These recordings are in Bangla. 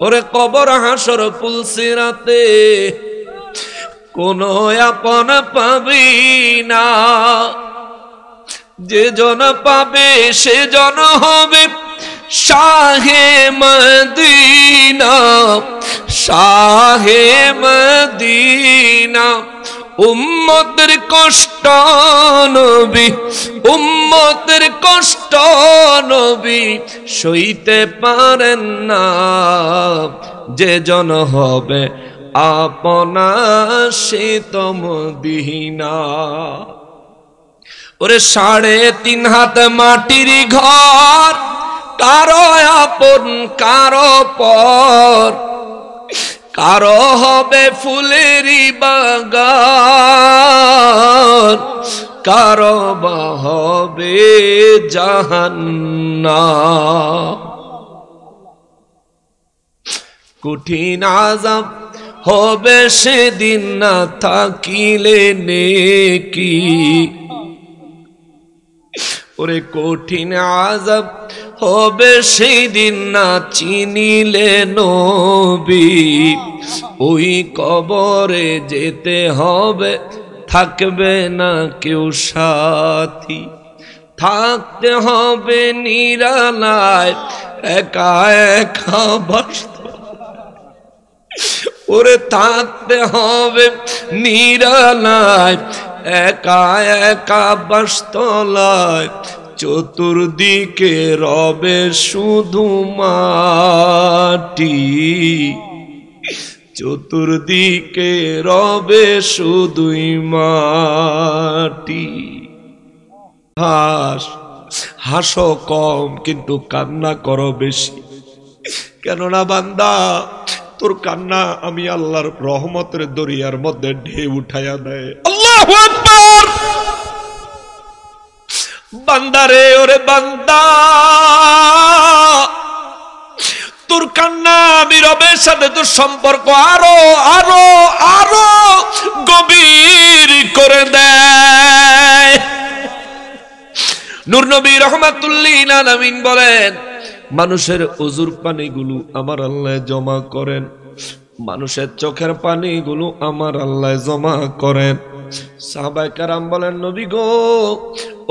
ওরে কবর হাসর পুলসিরাতে কোনো আপন পাবি না, যে জন পাবে সে জন হবে শাহে মদিনা, শাহে মদিনা। উম্মতের কষ্ট নবী, উম্মতের কষ্ট নবী সইতে পারেন না, যে জন হবে আপনা সে তো মদিনা। ওরে 3.5 হাত মাটির ঘর, কারো আপন কারো পর, কারো হবে ফুলেরই বাগান, কারো বা হবে জাহান্নাম। কঠিন আযাব হবে সেদিন না থাকিলে নেকি, ওরে কঠিন আযাব হবে সেদিন না চিনিলে নবী। ওই কবরে যেতে হবে, থাকবে না কেউ সাথী, থাকতে হবে নিরালায় একা একা বাসতে, ওরে থাকতে হবে নিরালায় একা একা বাসতলায়। চতুর্দিকে রবে শুধু মাটি, চতুর্দিকে রবে শুধুই মাটি। হাসো কম কিন্তু কান্না করো বেশি, কেননা বান্দা তোর কান্না আমি আল্লাহর রহমতের দরিয়ার মধ্যে ঢেউ উঠাইয়া দেয়। আল্লাহু আকবার। বান্দারে ওরে বান্দা, তোর কান্না আমি রবের সাথে তোর সম্পর্ক আরো আরো আরো গভীর করে দেয়। নূর নবী রাহমাতুল লিল আলামিন বলেন, মানুষের ওযুর পানিগুলো আমার আল্লাহ জমা করেন, মানুষের চোখের পানিগুলো আমার আল্লাহ জমা করেন। সাহাবায়ে কেরাম বলেন, নবী গো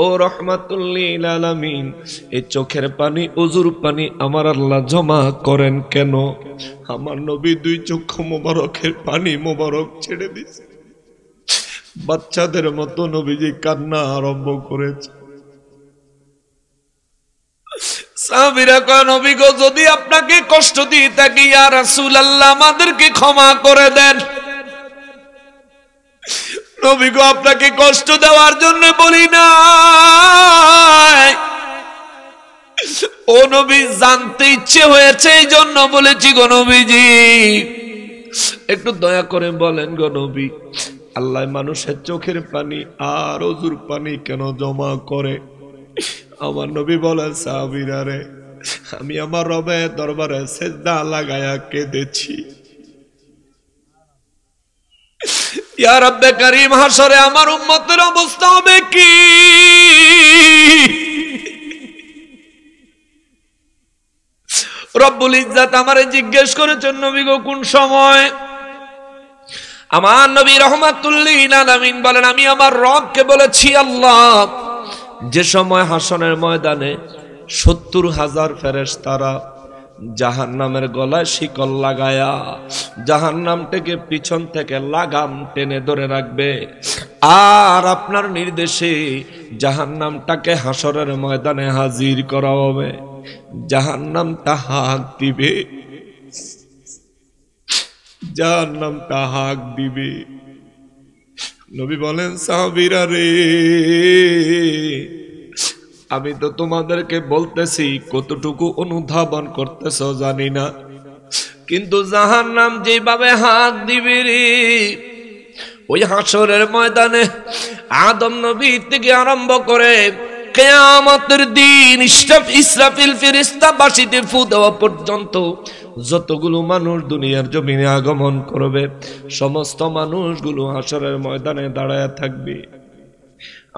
ও রাহমাতুল লিল আলামিন, এই চোখের পানি ওযুর পানি আমার আল্লাহ জমা করেন কেন? আমার নবী 2 চক্ষু মোবারকের পানি মোবারক ছেড়ে দিয়েছে, বাচ্চাদের মতো নবীজি কান্না আরম্ভ করেছে। সাহাবীরা কয়, নবী গো যদি আপনাকে কষ্ট দিয়ে থাকি ইয়া রাসূলুল্লাহ আমাদেরকে ক্ষমা করে দেন। নবী গো আপনাকে কষ্ট দেওয়ার জন্য বলি না, ও নবী জানতে ইচ্ছে হয়েছে এই জন্য বলেছি গো নবীজি, একটু দয়া করে বলেন গো নবী, আল্লাহ মানুষের চোখের পানি আর ওযুর পানি কেন জমা করে? আমার নবী বলেন, সাহাবীরা রে, আমি আমার রবের দরবারে সিজদা লাগায়া কেঁদেছি। ইয়া রব্বে কারীম, হাসরে আমার উম্মতের অবস্থা হবে কি? রব্বুল ইজ্জাত আমারে জিজ্ঞেস করেছেন, নবী গো কোন সময়? আমার নবী রাহমাতুল লিল আলামিন বলেন, আমি আমার রবকে বলেছি, আল্লাহ যে সময় হাসনের ময়দানে 70,000 ফেরেশতারা জাহান্নামের গলায় শিকল লাগায়া জাহান্নামটাকে পিছন থেকে লাগাম টেনে ধরে রাখবে, আর আপনার নির্দেশে জাহান্নামটাকে হাসরের ময়দানে হাজির করা হবে। জাহান্নামটা হাঁক দিবে, জাহান্নামটা হাঁক দিবে। নবী বলেন, সাহাবীরা রে, আমি তো তোমাদেরকে বলতেছি, কতটুকু অনুধাবন করতেছ জানি না, কিন্তু জাহান্নাম যেভাবে হাঁক দিবে রে, ওই হাসরের ময়দানে আদম নবী থেকে আরম্ভ করে কিয়ামতের দিন ইসরাফিল ফেরেশতা বাঁশিতে ফু দেওয়া পর্যন্ত যতগুলো মানুষ দুনিয়ার জমিনে আগমন করবে, সমস্ত মানুষগুলো হাসরের ময়দানে দাঁড়ায় থাকবে।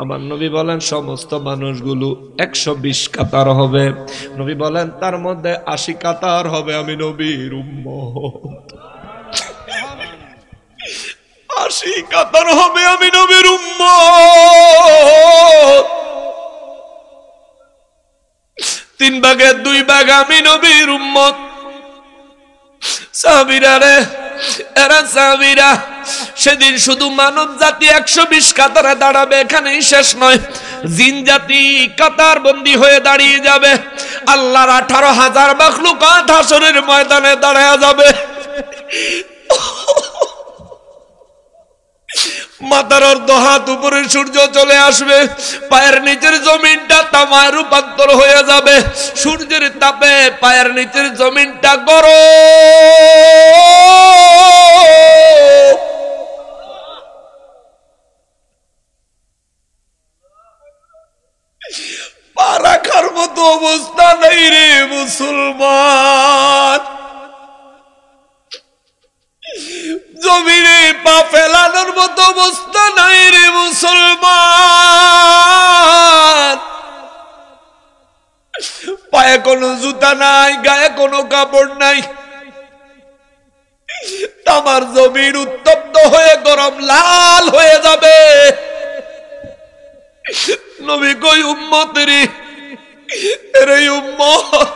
আমার নবী বলেন সমস্ত মানুষগুলো 120 কাতার হবে। নবী বলেন তার মধ্যে 80 কাতার হবে আমি নবীর উম্মত। 80 কাতার হবে আমি নবীর উম্মত। 3 ভাগের 2 ভাগ আমি নবীর উম্মত। সাহাবীরা রে, এরা সাহাবীরা সেদিন শুধু মানব জাতি 120 কাতারে দাঁড়াবে, এখানেই শেষ নয়, জিন জাতি কাতার বন্দী হয়ে দাঁড়িয়ে যাবে। আল্লাহর 18,000 মাখলুকাত হাসরের ময়দানে দাঁড়ায়া যাবে। মাথার অর্ধ হাত উপরে সূর্য চলে আসবে, পায়ের নিচের জমিনটা তামায় রূপান্তর হয়ে যাবে। সূর্যের তাপে পায়ের নিচের জমিনটা গরম। পা রাখার মতো অবস্থা নেই রে মুসলমান। জমিনে পা ফেলানোর মতো অবস্থা নাই রে মুসলমান। পায়ে কোনো জুতা নাই, গায়ে কোনো কাপড় নাই, তামার জমিন উত্তপ্ত হয়ে গরম লাল হয়ে যাবে। নবী কই উম্মতেরই, এর উম্মত,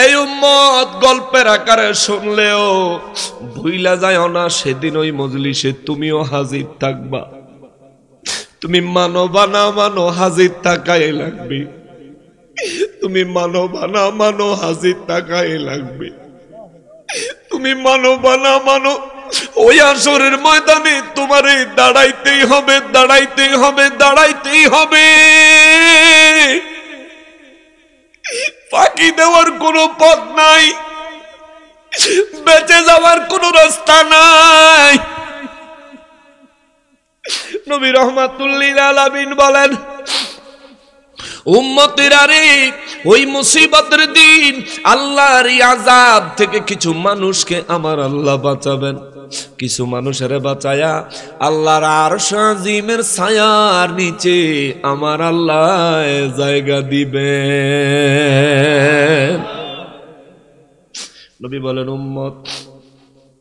এই উম্মত গল্পের আকারে শুনলেও ভুইলা যায় না, সেদিন ওই মজলিসে তুমিও হাজির থাকবা। তুমি মানো বা না মানো হাজির থাকাই লাগবে। তুমি মানো বা না মানো হাজির থাকাই লাগবে। তুমি মানো বা না মানো ওই আসরের ময়দানে তোমারে দাঁড়াইতেই হবে, দাঁড়াইতেই হবে, দাঁড়াইতেই হবে। ফাঁকি দেওয়ার কোনো পথ নাই, বেঁচে যাওয়ার কোনো রাস্তা নাই। নবী রাহমাতুল লিল আলামিন বলেন উম্মতেরা রে, ওই মুসিবতের দিন আল্লাহর আযাব থেকে কিছু মানুষকে আমার আল্লাহ বাঁচাবেন। কিছু মানুষের বাঁচায়া আল্লাহর আরশ আজিমের ছায়ার নিচে আমার আল্লাহ জায়গা দিবেন। নবী বলেন উম্মত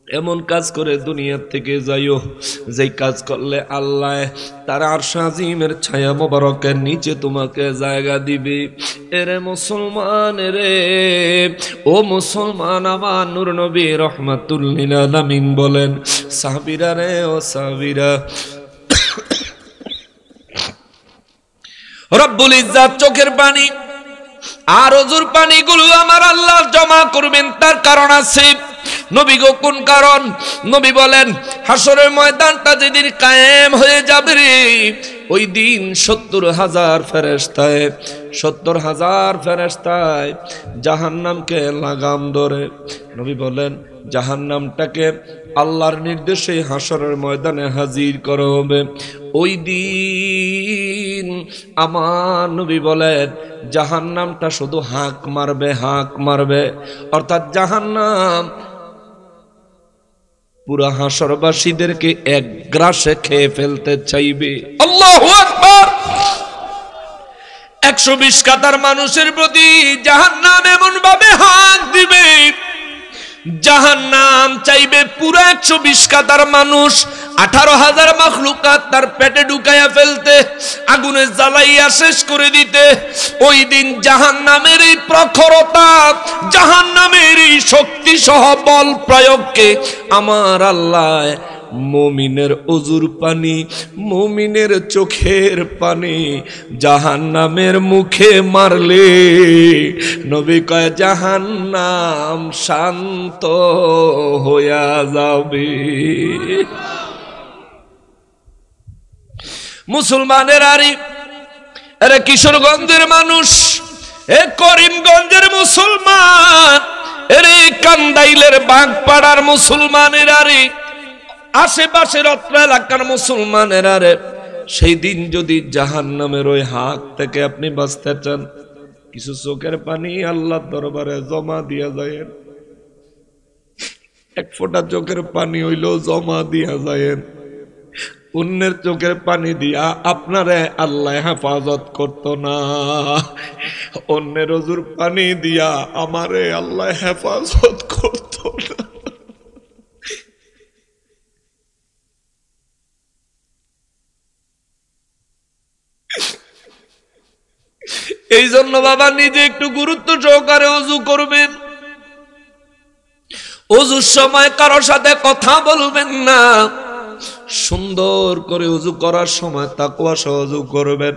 এমন কাজ করে দুনিয়ার থেকে যাইও যে কাজ করলে আল্লাহ তার আরশ আজিমের ছায়া মোবারকের নিচে তোমাকে জায়গা দিবে। এরে মুসলমান রে, ও মুসলমান, আমার নূর নবী রাহমাতুল লিল আলামিন বলেন সাহাবীরা রে, ও সাহাবীরা, রব্বুল ইজ্জাত চোখের পানি আর ওজুর পানিগুলো আমার আল্লাহ জমা করবেন, তার কারণ আছে। নবী গো কোন কারণ? নবী বলেন হাসরের ময়দানটা যেদিন কায়েম হয়ে যাবে রে, ওই দিন 70,000 ফেরেশতায় 70,000 ফেরেশতায় জাহান্নামকে লাগাম ধরে। নবী বলেন জাহান্নামটাকে আল্লাহর নির্দেশে হাসরের ময়দানে হাজির করা হবে। ওই দিন আমার নবী বলেন জাহান্নামটা শুধু হাঁক মারবে, হাঁক মারবে, অর্থাৎ জাহান্নাম পুরা হাসরবাসীদেরকে এক গ্রাসে খেয়ে ফেলতে চাইবে। আল্লাহু আকবার। 120 কাতার মানুষের প্রতি জাহান্নাম এমন ভাবে হাত দিবে, জাহান্নাম চাইবে পুরা 120 কাতার মানুষ 18,000 মাখলুকাত তার পেটে ঢুকাইয়া ফেলতে, আগুনে জ্বালাইয়া শেষ করে দিতে। ওই দিন জাহান্নামের এই প্রখরতা, জাহান্নামের এই শক্তি সহ বল প্রয়োগকে আমার আল্লাহ মুমিনের ওজুর পানি, মুমিনের চোখের পানি জাহান্নামের মুখে মারলে নবী কয় জাহান্নাম শান্ত হইয়া যাবে। মুসলমানের আরি, এরা কিশোরগঞ্জের মানুষ, এ করিমগঞ্জের মুসলমান, এরে কান্দাইলের বাগপাড়ার মুসলমানের আরি, আশেপাশের অত্র এলাকার মুসলমানের আরে, সেই দিন যদি জাহান্নামের ওই হাত থেকে আপনি বাঁচতে চান, কিছু চোখের পানি আল্লাহর দরবারে জমা দিয়া যায়। এক ফোঁটা চোখের পানি হইলেও জমা দিয়া যায়। অন্যের চোখের পানি দিয়া আপনারে আল্লাহ হেফাজত করত না, অন্যের ওযুর পানি দিয়া আমারে আল্লাহ হেফাজত করত না। এই জন্য বাবা নিজে একটু গুরুত্ব সহকারে ওযু করবেন। ওযুর সময় কারোর সাথে কথা বলবেন না, সুন্দর করে ওযু করার সময় তাকওয়া সহ ওযু করবেন।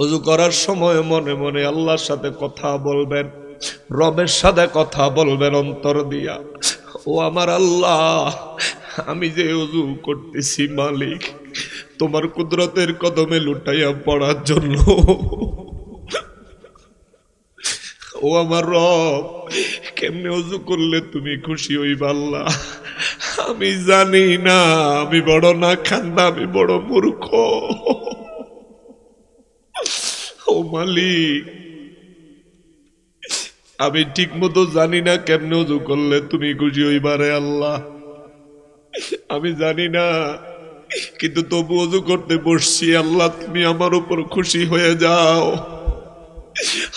ওযু করার সময় মনে মনে আল্লাহর সাথে কথা বলবেন, রবের সাথে কথা বলবেন অন্তর দিয়া। ও আমার আল্লাহ, আমি যে ওযু করতেছি মালিক, তোমার কুদরতের কদমে লুটাইয়া পড়ার জন্য। ও আমার রব, কেমনে ওযু করলে তুমি খুশি হইবা আল্লাহ আমি জানি না। আমি বড় না খান্দা, আমি বড় মূর্খ। ও মালিক, আমি ঠিক মতো জানি না কেমনে ওযু করলে তুমি খুশি হইবা রে আল্লাহ, আমি জানি না, কিন্তু তবু ওযু করতে বসছি। আল্লাহ তুমি আমার উপর খুশি হয়ে যাও,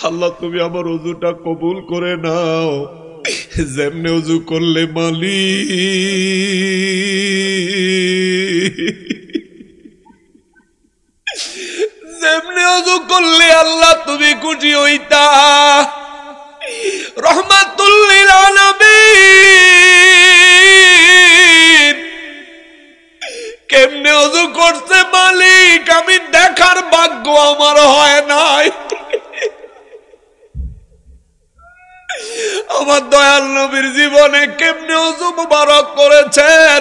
আল্লাহ তুমি আমার ওযুটা কবুল করে নাও। যেমনে ওযু করলে মালিক, যেমনে ওযু করলে আল্লাহ তুমি খুশি হইতা। রহমাতুল লিল আলামিন কেমনে ওযু করছে মালিক, আমি দেখার ভাগ্য আমার হয় নাই। আমার দয়াল নবীর জীবনে কেমনে ওযু মুবারক করেছেন,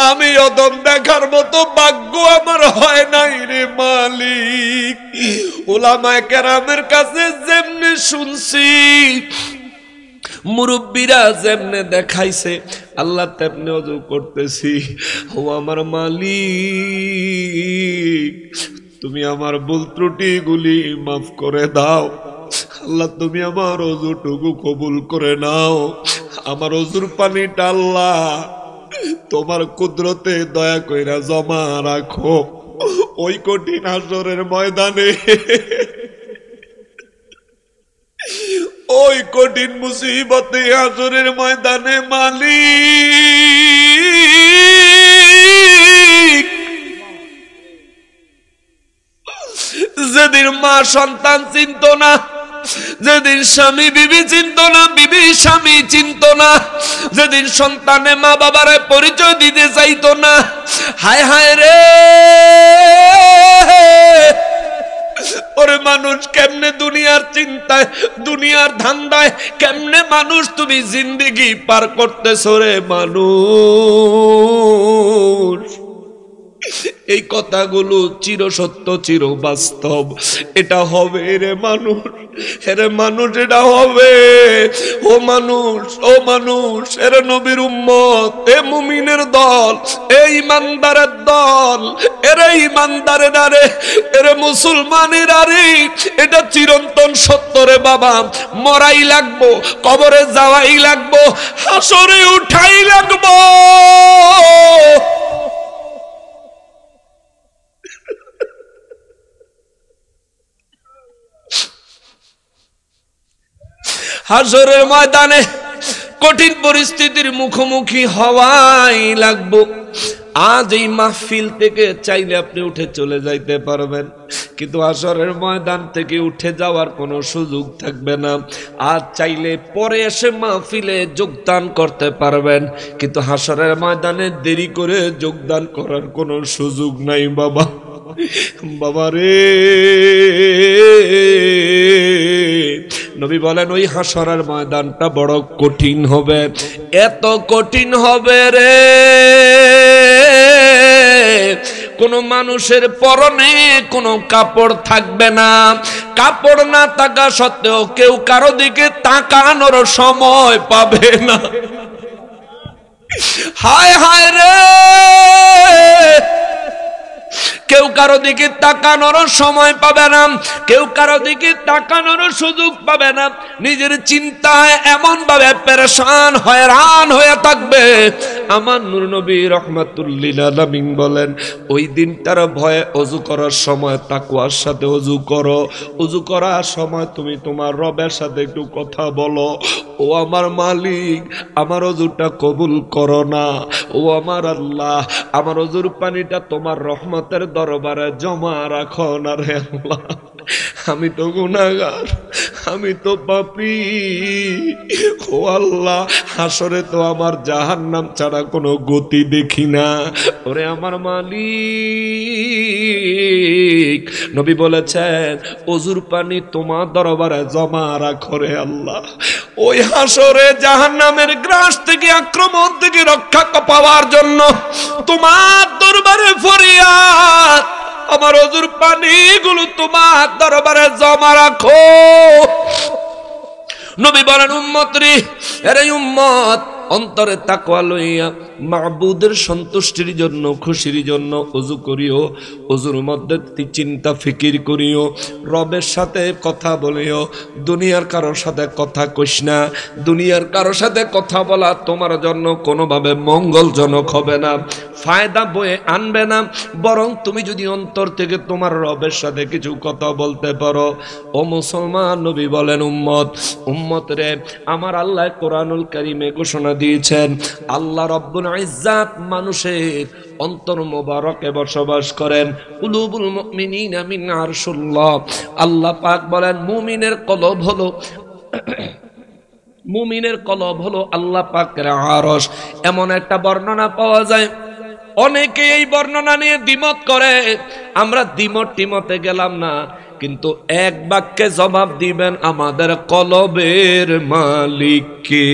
আমি অদম দেখার মতো ভাগ্য আমার হয় নাই রে মালিক। উলামায়ে কেরামের কাছে যেমনে শুনছি, মুরব্বীরা যেমনে দেখাইছে, আল্লাহ তেমনি ওযু করতেছি। ও আমার মালিক, তুমি আমার ভুল ত্রুটিগুলি মাফ করে দাও। আল্লাহ তুমি আমার ওযুটুকু কবুল করে নাও। আমার ওযুর পানিটা আল্লাহ তোমার কুদরতে দয়া কইরা জমা রাখো। ওই কঠিন হাসরের ময়দানে, ওই কঠিন মুসিবতে হাসরের ময়দানে মালিক, যেদিন মা সন্তান চিন্ত না, যেদিন স্বামী বিবি চিন্ত না, বিবি স্বামী চিন্ত না, যেদিন সন্তানে মা বাবারে পরিচয় দিতে চাইতো না, হায় হায় রে ওরে মানুষ কেমনে দুনিয়ার চিন্তায়, দুনিয়ার ধান্দায় কেমনে মানুষ তুমি জিন্দেগি পার করতেছো রে মানুষ। এই কথাগুলো চির সত্য, চির বাস্তব। এটা হবে রে মানুষ, রে মানুষ, এটা হবে। ও মানুষ, ও মানুষ, এর নবীর উম্মত, এ মুমিনের দল, এ ইমানদারের দল, এরে ইমানদারের আরে, এরে মুসলমানের আরে, এটা চিরন্তন সত্য রে বাবা। মরাই লাগবো, কবরে যাওয়াই লাগবো, হাসরে উঠাই লাগবো। হাসরের ময়দানে কঠিন পরিস্থিতির মুখোমুখি হওয়াই লাগবো। আজ এই মাহফিল থেকে চাইলে আপনি উঠে চলে যাইতে পারবেন, কিন্তু হাসরের ময়দান থেকে উঠে যাওয়ার কোনো সুযোগ থাকবে না। আজ চাইলে পরে এসে মাহফিলে যোগদান করতে পারবেন, কিন্তু হাসরের ময়দানে দেরি করে যোগদান করার কোনো সুযোগ নাই বাবা। বাবা রে, নবী বলেন ওই হাসরের ময়দানটা বড় কঠিন হবে। এত কঠিন হবে রে, কোন মানুষের পরনে কোনো কাপড় থাকবে না। কাপড় না থাকা সত্ত্বেও কেউ কারো দিকে তাকানোর সময় পাবে না। হায় হায় রে, কেউ কারো দিকে তাকানোর সময় পাবে না, কেউ কারো দিকে তাকানোর সুযোগ পাবে না। নিজের চিন্তায় এমন ভাবে পেরেশান হয়রান হয়ে থাকবে, আমার নূর নবী রাহমাতুল লিল আলামিন বলেন ওই দিনটার ভয়ে ওযু করার সময় তাকওয়ার সাথে ওযু করো। ওযু করার সময় তুমি তোমার রবের সাথে একটু কথা বলো, ও আমার মালিক আমার ওযুটা কবুল করো না, ও আমার আল্লাহ আমার ওযুর পানিটা তোমার রহমতের দরবারে জমা রাখো না রে আল্লাহ। আমি তো গুনাহগার, আমি তো পাপী, ও আল্লাহ হাসরে তো আমার জাহান্নাম ছাড়া কোনো গতি দেখি না। ওরে আমার মালিক, নবী বলেছেন ওযুর পানি তোমার দরবারে জমা রাখো রে আল্লাহ। ওই হাসরে জাহান্নামের গ্রাস থেকে আক্রমণ থেকে রক্ষা পাওয়ার জন্য তোমার দরবারে ফরিয়াদ, আমার ওযুর পানিগুলো তোমার দরবারে জমা রাখো। নবী বলেন উম্মত রে, এরে উম্মত অন্তরে তাকওয়া লইয়া মাবুদের সন্তুষ্টির জন্য খুশির জন্য ওযু করিও। ওযুর মধ্যে চিন্তা ফিকির করিও, রবের সাথে কথা বলিও। দুনিয়ার কারোর সাথে কথা কইস না। দুনিয়ার কারোর সাথে কথা বলা তোমার জন্য কোনোভাবে মঙ্গলজনক হবে না, ফায়দা বয়ে আনবে না। বরং তুমি যদি অন্তর থেকে তোমার রবের সাথে কিছু কথা বলতে পারো। ও মুসলমান, নবী বলেন উম্মত, উম্মত রে, আমার আল্লাহ কোরআনুল কারীমে ঘোষণা দিয়েছেন আল্লাহ রব্বুল ইজ্জাত মানুষের অন্তর মোবারকে বসবাস করেন। কুলুবুল মুমিনিনা মিন আরশুল্লাহ, আল্লাহ পাক বলেন মুমিনের কলব হলো মুমিনের কলব হলো আল্লাহ পাকের আরশ। এমন একটা বর্ণনা পাওয়া যায়, অনেকে এই বর্ণনা নিয়ে দ্বিমত করে। আমরা দ্বিমত টিমতে গেলাম না, কিন্তু এক বাক্যে জবাব দিবেন আমাদের কলবের মালিক কে?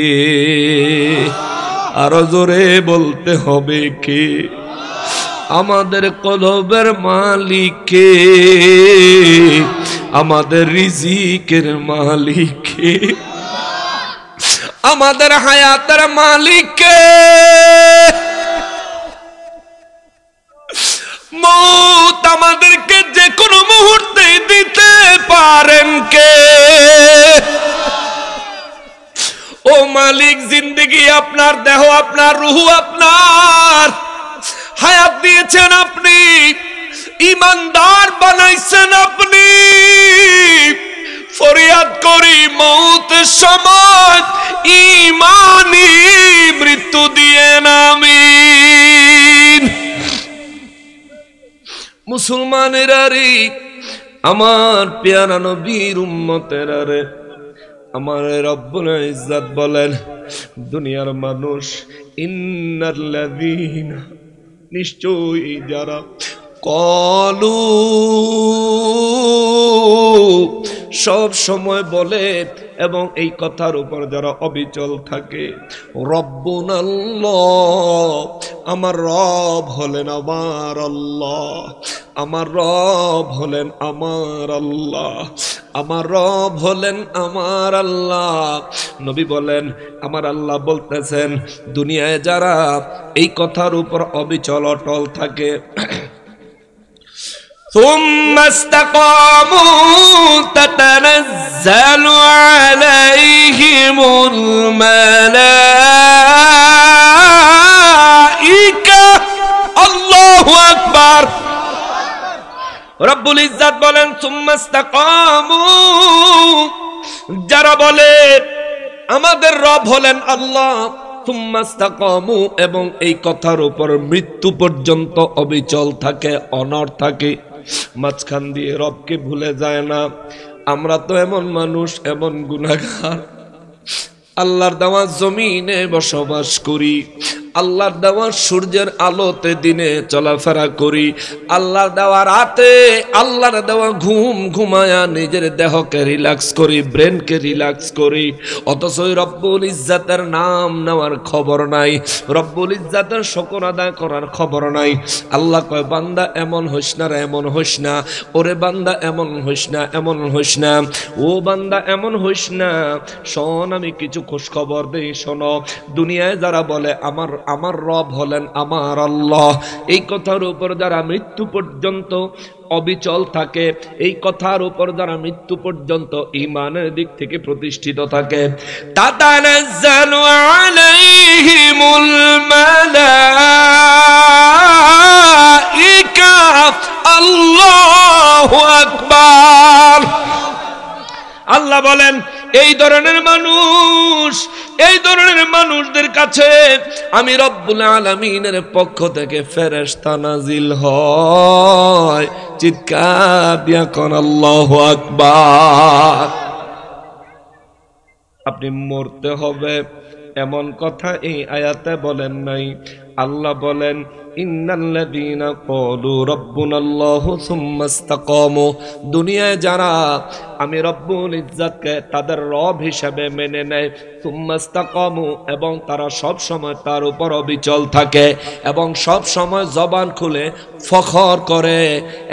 আরো জোরে বলতে হবে কে? আমাদের কলবের মালিক কে? আমাদের রিজিকের মালিক কে? আমাদের হায়াতের মালিক কে? মৌত আমাদেরকে যে কোনো মুহূর্তে দিতে পারেন কে? ও মালিক, জিন্দেগি আপনার, দেহ আপনার, রুহু আপনার, হায়াত দিয়েছেন আপনি, ইমানদার বানাইছেন আপনি। ফরিয়াদ করি মৌতের সময় ঈমানি মৃত্যু দিয়েন আমিন। মুসলমানেরা রে, আমার পেয়ারা নবীর উম্মতেরা রে, আমার রব্বুল ইজ্জত বলেন দুনিয়ার মানুষ ইন্নাল্লাযীনা, নিশ্চয়ই যারা কলু সব সময় বলে এবং এই কথার উপর যারা অবিচল থাকে, রব্বুনাল্লাহ, আমার রব হলেন আমার আল্লাহ, আমার রব হলেন আমার আল্লাহ, আমার রব হলেন আমার আল্লাহ। নবী বলেন আমার আল্লাহ বলতেছেন দুনিয়ায় যারা এই কথার উপর অবিচল অটল থাকে, ثم استقاموا تتنزل عليهم الملائكة, الله أكبر। রব্বুল ইজ্জত বলেন সুম্মা ইসতাকামু, যারা বলে আমাদের রব হলেন আল্লাহ, সুম্মা ইসতাকামু, এবং এই কথার উপর মৃত্যু পর্যন্ত অবিচল থাকে, অনড় থাকে, মাঝখান দিয়ে রবকে ভুলে যায় না। আমরা তো এমন মানুষ, এমন গুনাহগার, আল্লাহর দেওয়া জমিনে বসবাস করি, আল্লাহর দেওয়া সূর্যের আলোতে দিনে চলাফেরা করি, আল্লাহর দেওয়া রাতে আল্লাহর দেওয়া ঘুম ঘুমায়া নিজের দেহকে রিল্যাক্স করি, ব্রেনকে রিল্যাক্স করি। অথচ রব্বুল ইজ্জাতের নাম নেওয়ার খবর নাই, রব্বুল ইজ্জাতের শুকর আদায় করার খবর নাই। আল্লাহ কয় বান্দা এমন হইস না রে, এমন হইস না, ওরে বান্দা এমন হইস না, এমন হইস না, ও বান্দা এমন হইস না। শোন, আমি কিছু খোঁজ খবর দেই, শোনো। দুনিয়ায় যারা বলে আমার আমার রব হলেন আমার আল্লাহ, এই কথার উপর যারা মৃত্যু পর্যন্ত অবিচল থাকে, এই কথার উপর যারা মৃত্যু পর্যন্ত ঈমানের দিক থেকে প্রতিষ্ঠিত থাকে, তাতানাজ্জালু আলাইহিমুল মালাইকা আল্লাহ বলেন এই ধরনের মানুষদের কাছে আমি রব্বুল আলামিনের পক্ষ থেকে ফেরেশতা নাজিল হয়। চিৎকার দিয়া কোন আল্লাহু আকবার। আপনি মরতে হবে এমন কথা এই আয়াতে বলেন নাই। আল্লাহ বলেন ইন্নাল্লাযীনা ক্বালু রাব্বুনাল্লাহু সুম্মা ইসতাকামু, দুনিয়ায় যারা আমি রব্বুল ইজ্জতকে তাদের রব হিসেবে মেনে নেয়, সুম্মা ইসতাকামু, এবং তারা সব সময় তার উপর অবিচল থাকে এবং সব সময় জবান খুলে ফখর করে,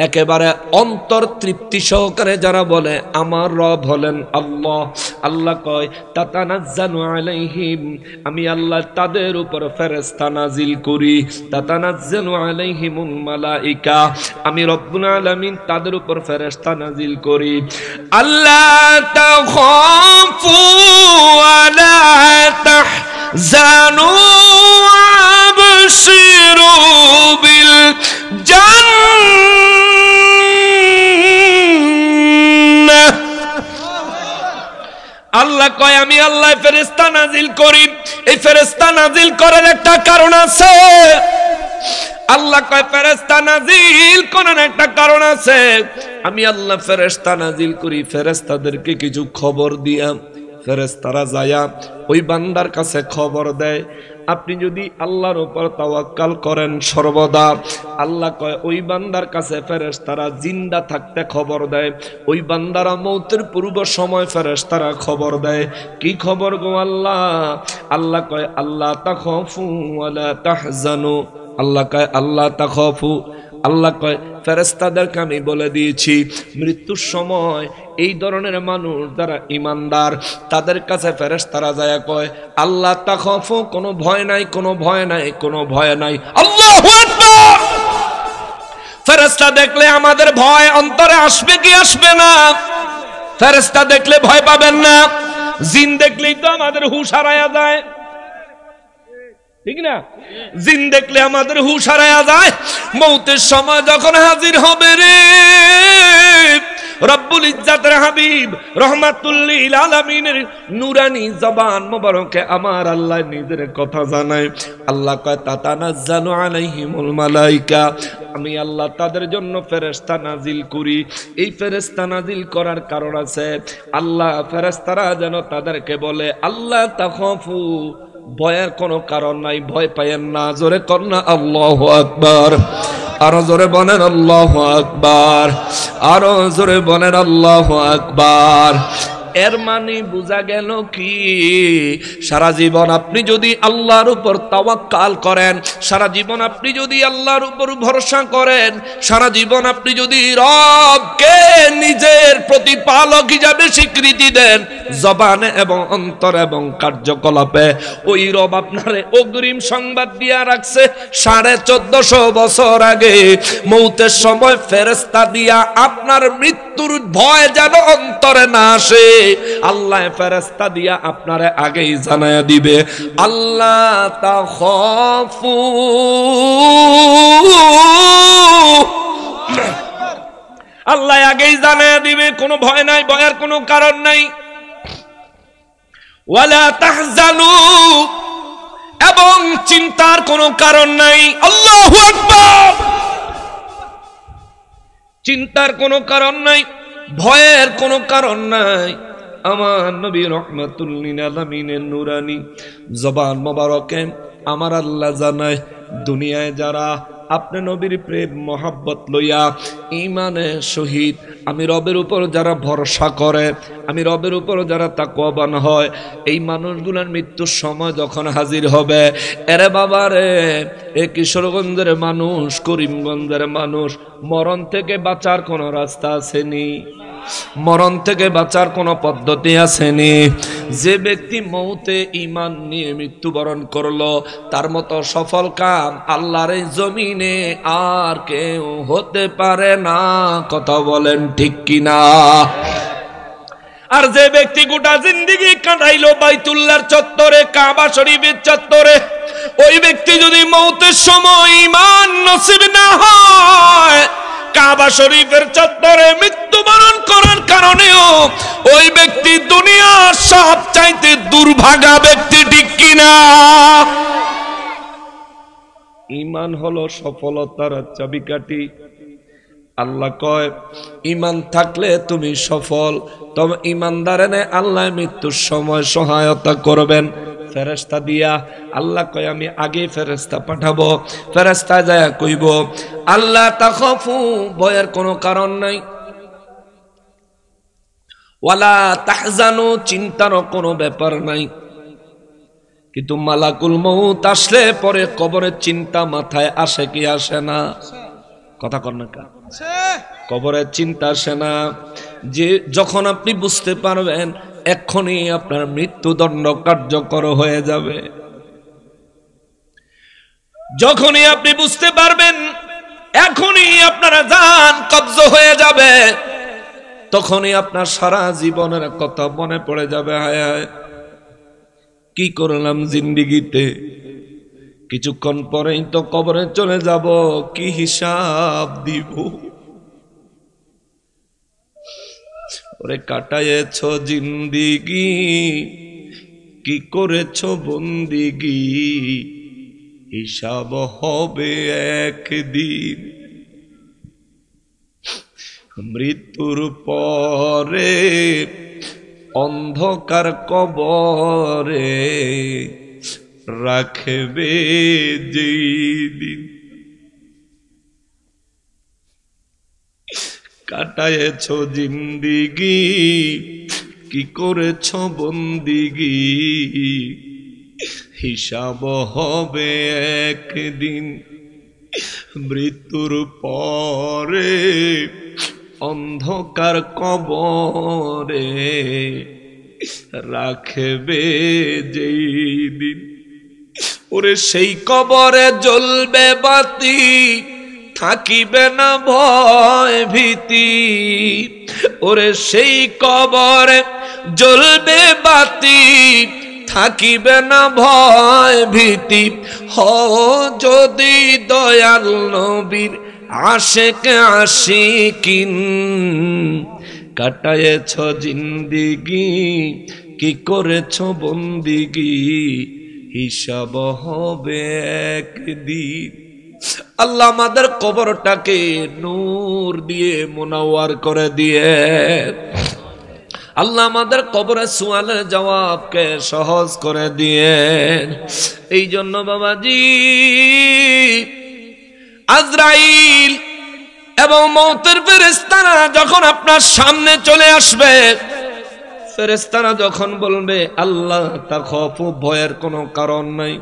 একেবারে অন্তর তৃপ্তি সহকারে যারা বলে আমার রব হলেন আল্লাহ। আল্লাহ কয় তাতানাজ্জালু আলাইহিম, আমি আল্লাহ তাদের উপর ফেরেশতা নাজিল করি। তাতানাজ্জালু আলাইহিমুল মালাইকা, আমি রব্বুল আলামিন তাদের উপর ফেরেশতা নাজিল করি। আল্লাহ তাখাফু ওয়ালা তাহজানু আবশিরু বিল জান্নাহ। আল্লাহ কয় আমি আল্লাহ ফেরেশতা নাজিল করি। এই ফেরেশতা নাজিল করার একটা কারণ আছে। আল্লাহ কয় ফেরেশতা নাজিল করার একটা কারণ আছে। আমি আল্লাহ ফেরেশতা নাজিল করি ফেরেশতাদেরকে কিছু খবর দিয়া, ফেরেশতারা যায়া ওই বান্দার কাছে খবর দেয়। আপনি যদি আল্লাহর উপর তাওয়াক্কাল করেন সর্বদা, আল্লাহ কয় ওই বান্দার কাছে ফেরেশতারা জিন্দা থাকতে খবর দেয়। ওই বান্দারা মৌতের পূর্ব সময় ফেরেশতারা খবর দেয়। কি খবর গো আল্লাহ? আল্লাহ কয় আল্লাহ তাখাফু ওয়ালা তাহজানু। আল্লাহ কয় আল্লাহ তাখাফু, আল্লাহ কয় ফেরেশতাদেরকে আমি বলে দিয়েছি মৃত্যুর সময় এই ধরনের মানুষ যারা ইমানদার তাদের কাছে ফেরেশতারা যায় কয় আল্লাহ তাখাফু, কোনো ভয় নাই, কোনো ভয় নাই, কোনো ভয় নাই। আল্লাহু আকবার। ফেরেশতা দেখলে আমাদের ভয় অন্তরে আসবে কি আসবে না? ফেরেশতা দেখলে ভয় পাবেন না। জিন দেখলেই তো আমাদের হুঁশ হারায়া যায়, ঠিক না? জিন দেখলে আমাদের হুঁশ হারায়া যায়। মৌতের সময় যখন হাজির হবে রে রব্বুল ইজ্জাতের হাবিব রাহমাতুল লিল আলামিনের নূরানি জবান মোবারকে আমার আল্লাহ নিজের কথা জানায়। আল্লাহ কয় তাতানাজ্জালু আলাইহিমুল মালাইকা, আমি আল্লাহ তাদের জন্য ফেরেশতা নাজিল করি। এই ফেরেশতা নাজিল করার কারণ আছে। আল্লাহ ফেরেশতারা যেন তাদেরকে বলে আল্লাহ তাখাফু, ভয়ের কোনো কারণ নাই, ভয় পায়েন না। জোরে কর না আল্লাহু আকবার। আরো জোরে বলেন আল্লাহু আকবার। আরো জোরে বলেন আল্লাহু আকবার। এর মানে বোঝা গেল কি, সারা জীবন আপনি যদি আল্লাহর উপর তাওয়াক্কাল করেন, সারা জীবন আপনি যদি আল্লাহর উপর ভরসা করেন, সারা জীবন আপনি যদি রবকে নিজের প্রতিপালক হিসাবে স্বীকৃতি দেন জবানে এবং অন্তর এবং কার্যকলাপে, ওই রব আপনারে অগ্রিম সংবাদ দিয়া রাখছে 1450 বছর আগে মৌতের সময় ফেরেশতা দিয়া আপনার মৃত্যুর ভয় যেন অন্তরে না আসে, আল্লাহ ফেরেশতা দিয়া আপনারে আগেই জানায়া দিবে আল্লাহ তাখাফু, আল্লাহ আগেই জানায়া দিবে কোনো ভয় নাই, ভয়ের কোনো কারণ নাই। ওয়ালা তাহজানু, এবং চিন্তার কোনো কারণ নাই। আল্লাহু আকবার। চিন্তার কোনো কারণ নাই, ভয়ের কোনো কারণ নাই। আমার নবী রাহমাতুল লিল আলামিনের নূরানি জবান মোবারকে আমার আল্লাহ জানায় দুনিয়ায় যারা আপনি নবীর প্রেম মহব্বত লইয়া ঈমানে শহীদ, আমি রবের উপর যারা ভরসা করে, আমি রবের উপর যারা তাকওয়াবান হয়, এই মানুষগুলোর মৃত্যুর সময় যখন হাজির হবে, এরে বাবা রে, এ কিশোরগঞ্জের মানুষ, করিমগঞ্জের মানুষ, মরণ থেকে বাঁচার কোনো রাস্তা আসেনি, মরণ থেকে বাঁচার কোনো পদ্ধতি আসেনি। যে ব্যক্তি মৌতে ঈমান নিয়ে মৃত্যুবরণ করলো, তার মতো সফল কাম আল্লাহর এই জমিনে আর কেউ হতে পারে না। কথা বলেন ঠিক কিনা? আর যে ব্যক্তি গোটা জিন্দেগি কাটাইলো বাইতুল্লাহর চত্বরে, কাবা শরীফের চত্বরে, ওই ব্যক্তি যদি মৌতের সময় ঈমান নসিব না হয়, কাবা শরীফের চত্বরে মৃত্যুবরণ করার কারণেও ওই ব্যক্তি দুনিয়ার সবচাইতে দুর্ভাগা ব্যক্তি, ঠিক কিনা? ঈমান হলো সফলতার চাবিকাঠি। আল্লাহ কয় ঈমান থাকলে তুমি সফল। তবে ঈমানদারে আল্লাহ মৃত্যুর সময় সহায়তা করবেন ফেরেশতা দিয়া। আল্লাহ কয় আমি আগে ফেরেশতা পাঠাবো। ফেরেশতা যায় কইব আল্লাহ তাখাফু, ভয়ের কোনো কারণ নাই, ওয়ালা তাহজানু, চিন্তারও কোনো ব্যাপার নাই। কিন্তু মালাকুল মউত আসলে পরে কবরের চিন্তা মাথায় আসে কি আসে না? কথা কর না কা? কবরের চিন্তা আসে না? যে যখন আপনি বুঝতে পারবেন এক্ষুনি আপনার মৃত্যুদণ্ড কার্যকর হয়ে যাবে, যখনই আপনি বুঝতে পারবেন এখনই আপনার জান কবজ হয়ে যাবে, তখনই আপনার সারা জীবনের কথা মনে পড়ে যাবে। হায় হায়, কি করলাম জিন্দেগিতে, কিছুক্ষণ পরেই তো কবরে চলে যাব, কি হিসাব দিব। ওরে কাটায়েছ জিন্দেগি, কি করেছ বন্দিগি, হিসাব হবে একদিন। মৃত্যুর পরে অন্ধকার কবরে রাখবে যেই দিন। কাটায়েছ জিন্দেগি, কি করেছ বন্দিগি, হিসাব হবে একদিন। মৃত্যুর পরে অন্ধকার কবরে রাখবে যেই দিন। ওরে সেই কবরে জ্বলবে বাতি, থাকিবে না ভয় ভীতি। ওরে সেই কবরে জ্বলবে বাতি, থাকিবে না ভয় ভীতি। হ যদি দয়াল নবীর আশেক আশিকিন, কাটায়েছ জিন্দেগি, কি করেছ বন্দিগি, হিসাব হবে একদিন। আল্লাহ আমাদের কবরটাকে নূর দিয়ে মুনাওয়ার করে দিয়ে, আল্লাহ আমাদের কবরের সুয়ালের জবাবকে সহজ করে দিয়ে। এই জন্য বাবাজি আজরাইল এবং মওতের ফেরেশতারা যখন আপনার সামনে চলে আসবে, ফেরেশতারা যখন বলবে আল্লাহ তাখাফু, ভয়ের কোনো কারণ নাই,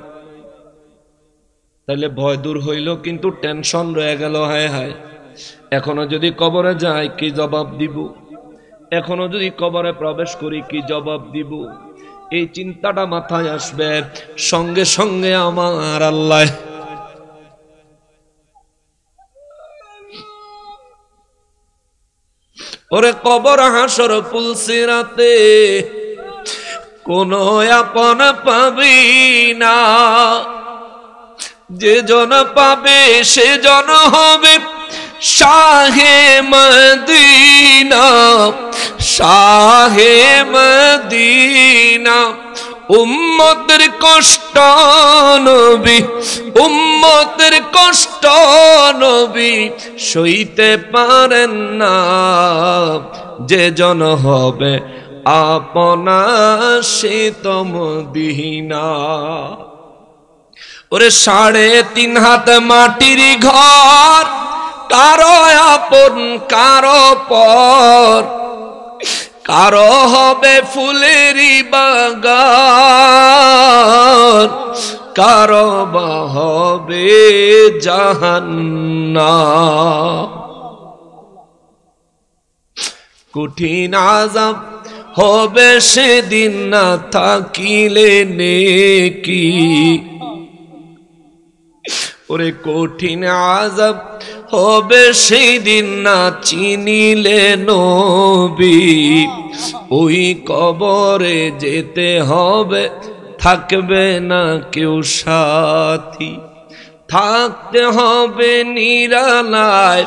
তাহলে ভয় দূর হইল, কিন্তু টেনশন রয়ে গেল। হায় হায়, এখনো যদি কবরে যাই কি জবাব দিব, এখনো যদি কবরে প্রবেশ করি কি জবাব দিব, এই চিন্তাটা মাথায় আসবে। সঙ্গে সঙ্গে আমার আল্লাহ ওরে কবর হাসর পুলসিরাতে কোন আপন পাবি না, যে জন পাবে সে জন হবে শাহে মদিনা, শাহে মদিনা। উম্মতের কষ্ট নবী, উম্মতের কষ্ট নবী সইতে পারেন না, যে জন হবে আপনা সে তো মদিনা। ওরে 3.5 হাত মাটির ঘর, কারো আপন কারো পর, কারো হবে ফুলেরই বাগান, কারো বা হবে জাহান্নাম। কঠিন আযাব হবে সেদিন না থাকিলে নেকি, ওরে কঠিন আযাব হবে সেই দিন না চিনিলে নবী। ওই কবরে যেতে হবে, থাকবে না কেউ সাথী, থাকতে হবে নিরালায়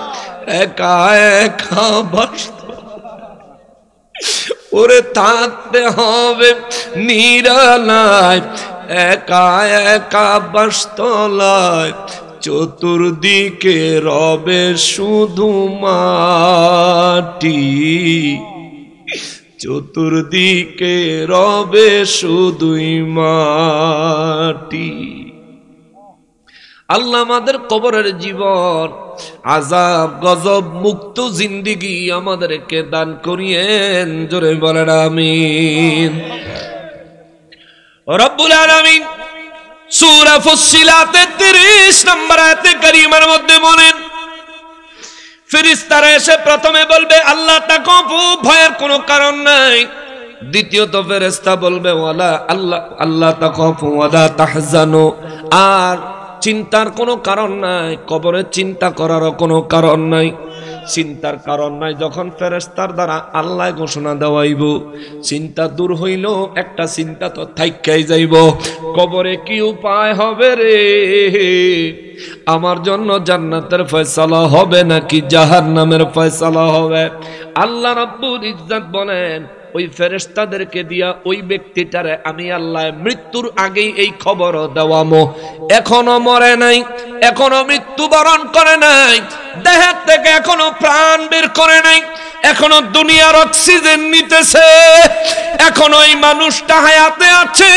একা একা বাসতে, ওরে থাকতে হবে নিরালায় একা একা বাসতলায়, চতুর্দিকে রবে শুধু মাটি, চতুর্দিকে রবে শুধুই মাটি। আল্লাহ আমাদের কবরের জীবন আযাব গজব মুক্ত জিন্দেগি আমাদেরকে দান করিয়েন, জোরে বলেন আমিন। রব্বুল আলামিন সূরা ফুসসিলাতের 30 নম্বর আয়াতে কারিমার মধ্যে বলেন, ফেরেশতারা এসে প্রথমে বলবে আল্লাহ তাকাফু, ভয়ের কোনো কারণ নাই। দ্বিতীয়ত ফেরেশতা বলবে ওয়ালা আল্লাহ তাকাফু ওয়ালা তাহজানু, আর চিন্তার কোনো কারণ নাই, কবরে চিন্তা করারও কোনো কারণ নাই, চিন্তার কারণ নাই। যখন ফেরেশতার দ্বারা আল্লাহ ঘোষণা দেওয়াইব, চিন্তা দূর হইল, একটা চিন্তা তো থাইকাই যাইব, কবরে কি উপায় হবে রে, আমার জন্য জান্নাতের ফয়সালা হবে নাকি জাহান্নামের ফয়সালা হবে। আল্লাহ রাব্বুল ইজ্জত বলেন ওই ফেরেশতাদেরকে দিয়া ওই ব্যক্তিটারে আমি আল্লাহ মৃত্যুর আগেই এই খবর দেওয়ামো, এখনো মরে নাই, এখনো মৃত্যুবরণ করে নাই, দেহের থেকে এখনো প্রাণ বের করে নাই, এখনো দুনিয়ার অক্সিজেন নিতেছে, এখনো এই মানুষটা হায়াতে আছে।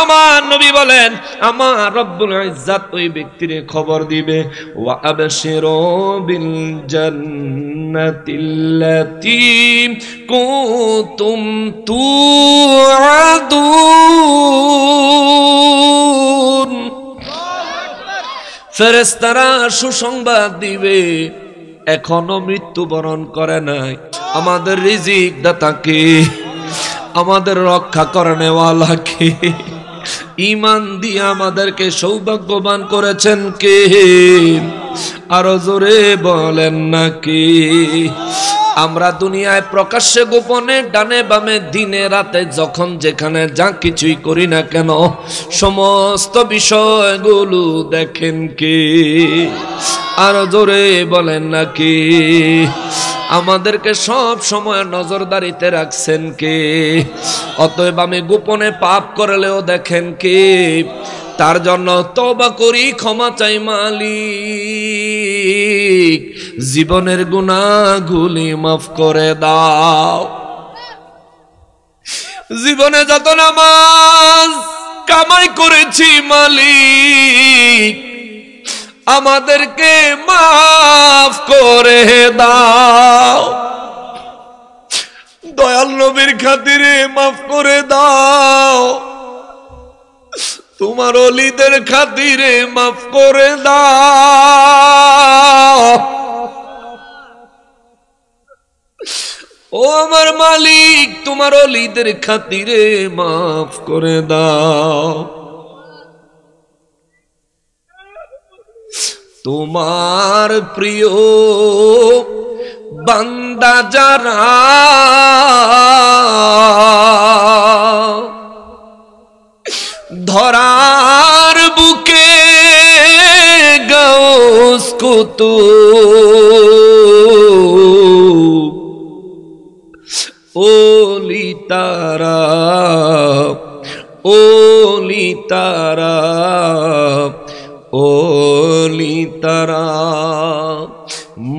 আমার নবী বলেন আমার রব্বুল ইজ্জত ওই ব্যক্তির খবর দিবে, ওয়া আবশিরু বিল জান্নাতিল্লাতী কুনতুম তুআদুন। ফেরেশতারা সুসংবাদ দিবে, এখনো মৃত্যুবরণ করে নাই, আমাদের রিজিক দাতাকে, আমাদের রক্ষা করনেওয়ালা কে, ঈমান দিয়ে আমাদেরকে সৌভাগ্যবান করেছেন কে, আরো জোরে বলেন না কে। আমরা দুনিয়ায় প্রকাশ্যে গোপনে ডানে বামে দিনে রাতে যখন যেখানে যা কিছুই করি না কেন, সমস্ত বিষয়গুলো দেখেন কে, আরো জোরে বলেন না কে। আমাদেরকে সব সময় নজরদারিতে রাখছেন কে, অতএব আমি গোপনে পাপ করলেও দেখেন কে, তার জন্য তওবা করি, ক্ষমা চাই মালিক, জীবনের গুনাহগুলি মাফ করে দাও। জীবনে যত নামাজ কামাই করেছি মালিক, আমাদেরকে মাফ করে দাও, দয়াল নবীর খাতিরে মাফ করে দাও, তোমার ওলিদের খাতিরে মাফ করে দাও। ও আমার মালিক, তোমার ওলিদের খাতিরে মাফ করে দাও। তোমার প্রিয় বান্দা যারা ধরার বুকে গাউস কুতুব, ওলি তারা, ওলি তারা, ওলি তারা,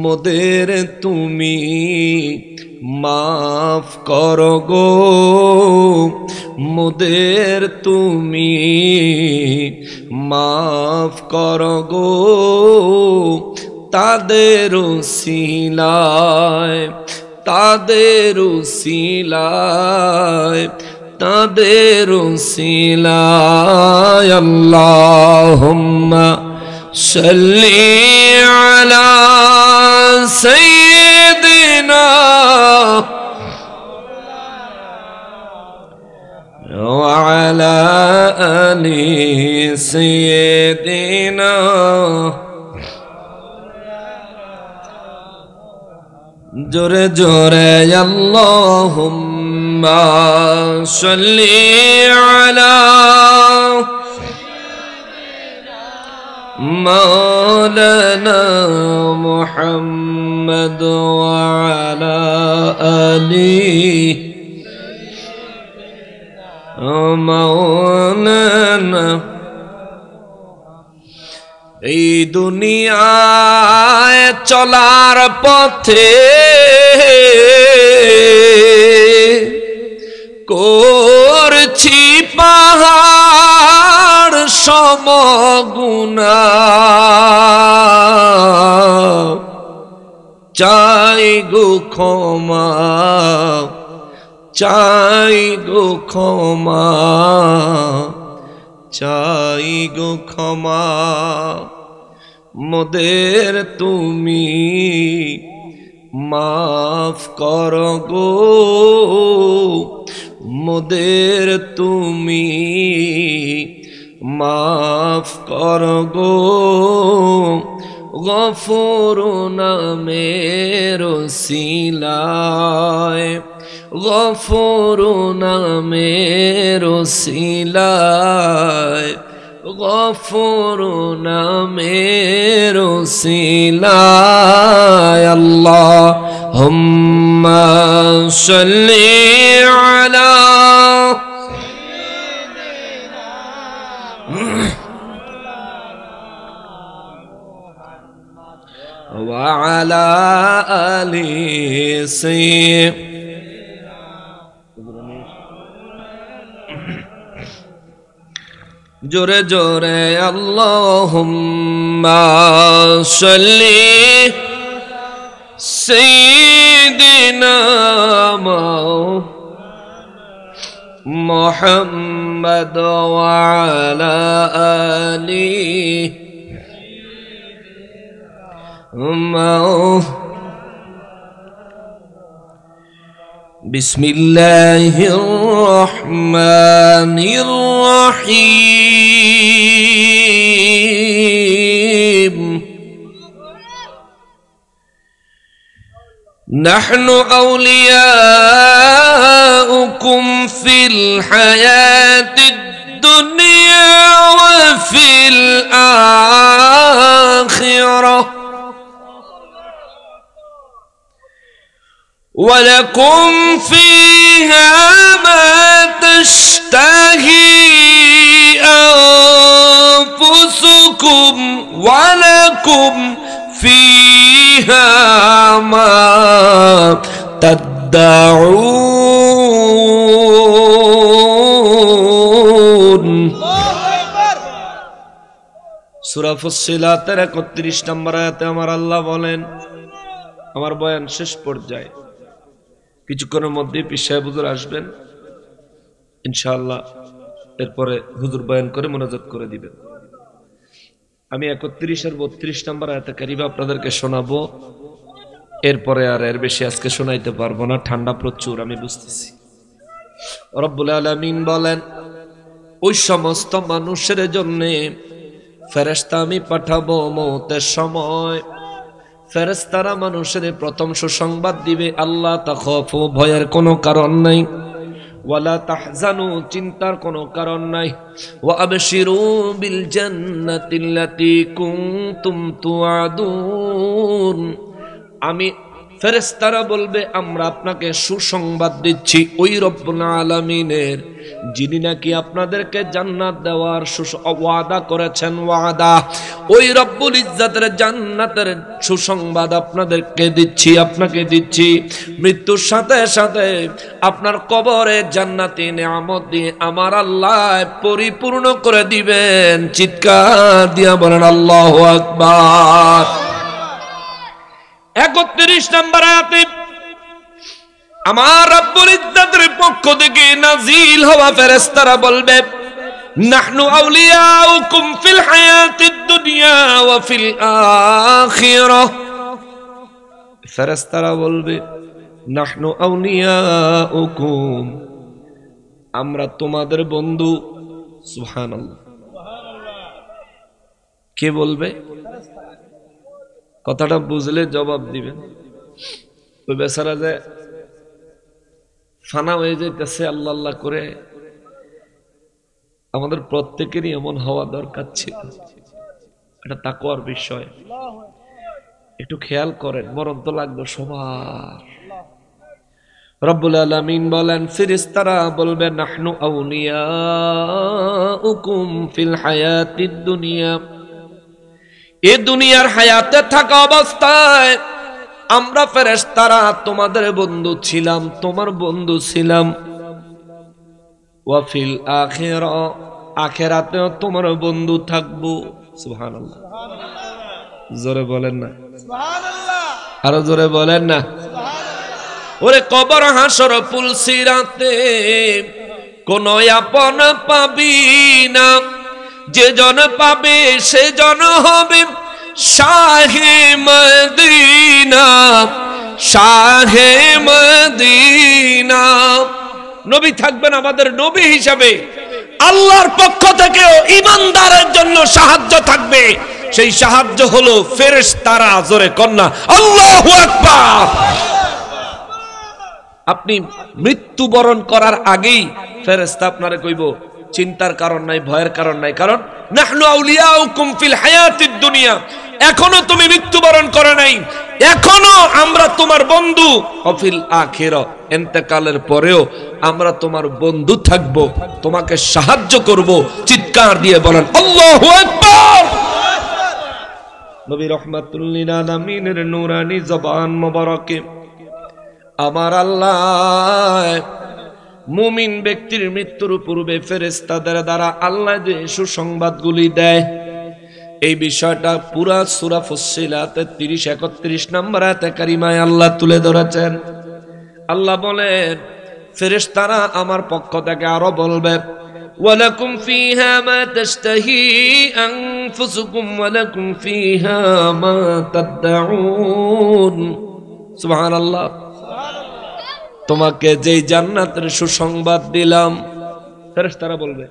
মোদের তুমি মাফ করো গো, মোদের তুমি মাফ করো গো, তাদের উসিলায়, তাদের উসিলায়, তাদের উসিলায়। আল্লাহুম্মা সাল্লি আলা সাইয়্যিদিনা ওয়া আলা আলি সাইয়্যিদিনা। জোরে জোরে আল্লাহুম্মা সাল্লি আলা مولانا محمد وعلى آله مولانا এই দুনিয়ায় চলার পথে করছি পাহাড় সম গুনাহ চাই গো ক্ষমা চাই গো ক্ষমা চাই গো ক্ষমা মোদের তুমি মাফ করো গো মোদের তুমি মাফ করো গো গফুর নামের ওসিলায় গফুর নামের ওসিলায় গফুর নামের ওসিলায় আল্লাহুম্মা সাল্লি আলা ওয়া আলা আলি জোরে জোরে আল্লাহুম্মা সাল্লি সাইয়্যিদিনা মুহাম্মদ ওয়া আলা আলিহি বিসমিল্লাহির রহমানির রহিম নাহনু আউলিয়াউকুম ফিল হায়াতিদ দুনিয়া ওয়া ফিল আখিরাহ ولكم فيها ما تشتهي أنفسكم ولكم فيها ما تدعون সূরা ফুসসিলাতের ৩১ নম্বর আয়াতে আমার আল্লাহ বলেন, আমার বয়ান শেষ পর্যায়ে কিছুক্ষণের মধ্যে পীর সাহেব হুজুর আসবেন ইনশাআল্লাহ, এরপরে হুজুর বয়ান করে মোনাজাত করে দিবেন। আমি ৩১ আর ৩২ নম্বর আয়াতে কারিমা আপনাদেরকে শোনাবো, এরপরে আর এর বেশি আজকে শোনাইতে পারবো না, ঠান্ডা প্রচুর আমি বুঝতেছি। রব্বুল আলামিন বলেন, ওই সমস্ত মানুষের জন্য ফেরেশতা আমি পাঠাবো মওতের সময়, ফেরেশতারা মানুষের প্রথম সুসংবাদ দিবে, আল্লাহ তাখাফু ভয়ের কোনো কারণ নাই, ওয়ালা তাহজানু চিন্তার কোনো কারণ নাই, ওয়া আবশিরু বিল জান্নাতিল্লাতী কুনতুম তুআদুন। আমি ফেরেশতারা বলবে আমরা আপনাকে সুসংবাদ দিচ্ছি ওই রব্বুল আলামিনের যিনি নাকি আপনাদেরকে জান্নাত দেওয়ার ওয়াদা করেছেন, ওয়াদা ওই রব্বুল ইজ্জতের জান্নাতের সুসংবাদ আপনাদেরকে দিচ্ছি, আপনাকে দিচ্ছি। মৃত্যুর সাথে সাথে আপনার কবরে জান্নাতি নিয়ামত দিয়ে আমার আল্লাহ পরিপূর্ণ করে দিবেন। চিৎকার দিয়া বলেন আল্লাহু আকবার। ৩১ নম্বর আয়াতে আমার রব্বুল ইজ্জতের পক্ষ থেকে নাজিল হওয়া ফেরেশতারা বলবে, নাহনু আউলিয়াউকুম ফিল হায়াতিদ দুনিয়া ওয়া ফিল আখিরাহ। ফেরেশতারা বলবে, নাহনু আউলিয়াউকুম আমরা তোমাদের বন্ধু। সুবহানাল্লাহ। কে বলবে? কথাটা বুঝলে জবাব দিবেন। ওই বেচারা যে ফানা হয়ে যাইতেছে আল্লাহ আল্লাহ করে, আমাদের প্রত্যেকেরই এমন হওয়া দরকার ছিল। এটা তাকওয়ার বিষয়। একটু খেয়াল করেন, মরণ তো লাগবে সবার। রব্বুল আলামিন বলেন, ফেরেশতারা বলবে নাহনু আউলিয়াউকুম ফিল হায়াতিদ দুনিয়া, এই দুনিয়ার হায়াতে থাকা অবস্থায় আমরা ফেরেশতারা তোমাদের বন্ধু ছিলাম, তোমার বন্ধু ছিলাম। ওয়া ফিল আখিরা, আখিরাতেও তোমার বন্ধু থাকবো। সুবহানাল্লাহ, জোরে বলেন না সুবহানাল্লাহ, আরো জোরে বলেন না সুবহানাল্লাহ। ওরে কবর হাসর পুলসিরাতে কোন আপন পাবি না, যে জন পাবে সে জন হবে শাহে মদিনা, শাহে মদিনা। নবী থাকবেন আমাদের নবী হিসাবে, আল্লাহর পক্ষ থেকেও ঈমানদারের জন্য সাহায্য থাকবে। সেই সাহায্য হলো ফেরেশতারা। জোরে কন্যা আল্লাহু আকবার। আপনি মৃত্যুবরণ করার আগেই ফেরেশতা আপনারে কইব চিন্তার কারণ নাই, ভয়ের কারণ নাই, কারণ নাহনু আউলিয়াউকুম ফিল হায়াতিদ দুনিয়া। এখনো তুমি মৃত্যুবরণ করে নাই, এখনো আমরা তোমার বন্ধু। অফিল আখিরা, ইন্তেকালের পরেও আমরা তোমার বন্ধু থাকব, তোমাকে সাহায্য করব। চিৎকার দিয়ে বলেন আল্লাহু আকবার। নবী রাহমাতুল লিল আলামিনের নূরানি জবান মোবারকে আমার আল্লাহ মুমিন ব্যক্তির মৃত্যুর পূর্বে ফেরেশতাদের দ্বারা আল্লাহ যে সুসংবাদগুলি দেয়, এই বিষয়টা পুরা সূরা ফুসসিলাতে 30-31 নম্বর আয়াতে কারিমায় আল্লাহ তুলে ধরেছেন। আল্লাহ বলেন, ফেরেশতারা আমার পক্ষ থেকে আরো বলবে, ওয়ালাকুম ফিহা মা তাশতাহি আনফুসুকুম ওয়ালাকুম ফিহা মা তাদউন। সুবহানাল্লাহ। তোমাকে যেই জান্নাতের সুসংবাদ দিলাম, ফেরেশতারা বলবে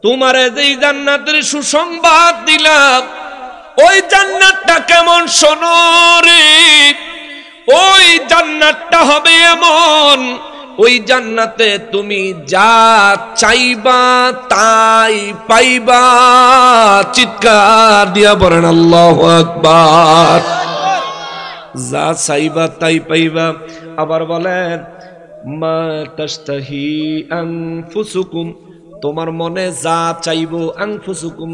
তোমারে যেই জান্নাতের সুসংবাদ দিলাম, ওই জান্নাতটা কেমন শোনো রে। ওই জান্নাতটা হবে এমন, ওই জান্নাতে তুমি যা চাইবা তাই পাইবা। চিৎকার দিয়া বলেন আল্লাহু আকবার। যা চাইবা তাই পাইবা। আবার বলেন মা তাশতাহি আনফুসুকুম, তোমার মনে যা চাইবো, আনফুসুকুম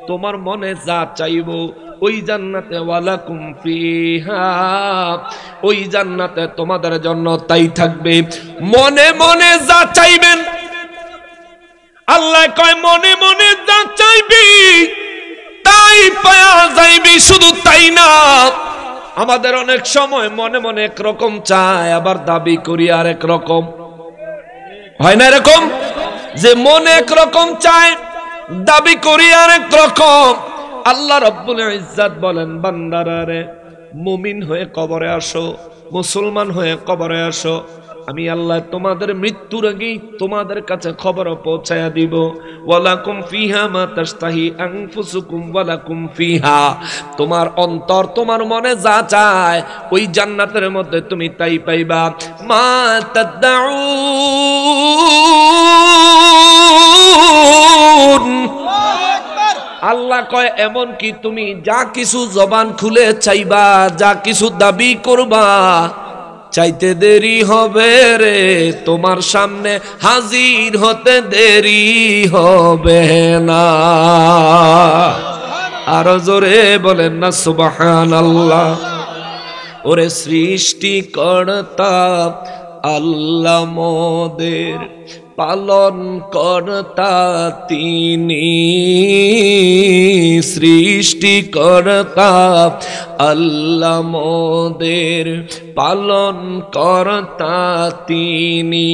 তোমার মনে যা চাইবো ওই জান্নাতে, ওয়ালাকুম ফিহা, ওই জান্নাতে তোমাদের জন্য তাই থাকবে। মনে মনে যা চাইবেন, আল্লাহ কয় মনে মনে যা চাইবি তাই পাওয়া যাইবি। শুধু তাই না, আমাদের অনেক সময় মনে মনে একরকম চায়, আবার দাবি করি আর একরকম। হয় না এরকম যে মনে একরকম চায়, দাবি করি আর একরকম। আল্লাহ রাব্বুল ইজ্জাত বলেন, বান্দারা রে, মুমিন হয়ে কবরে আসো, মুসলমান হয়ে কবরে আসো, আমি আল্লাহ তোমাদের মৃত্যুর আগেই তোমাদের কাছে খবর পৌঁছায়া দিব। ওয়ালাকুম ফিহা মা তাশতাহি আনফুসুকুম ওয়ালাকুম ফিহা, তোমার অন্তর তোমার মনে যা চায় ওই জান্নাতের মধ্যে তুমি তাই পাইবা। মা তাদউন, আল্লাহ কয় এমন কি তুমি যা কিছু জবান খুলে চাইবা, যা কিছু দাবি করবা, চাইতে দেরি হবে রে, তোমার সামনে হাজির হতে দেরি হবে না। আরো জোরে বলেন না সুবহানাল্লাহ। ওরে সৃষ্টিকর্তা আল্লাহ মোদের পালন কর্তা তিনি, সৃষ্টিকর্তা আল্লাহ মোদের পালন কর্তা তিনি।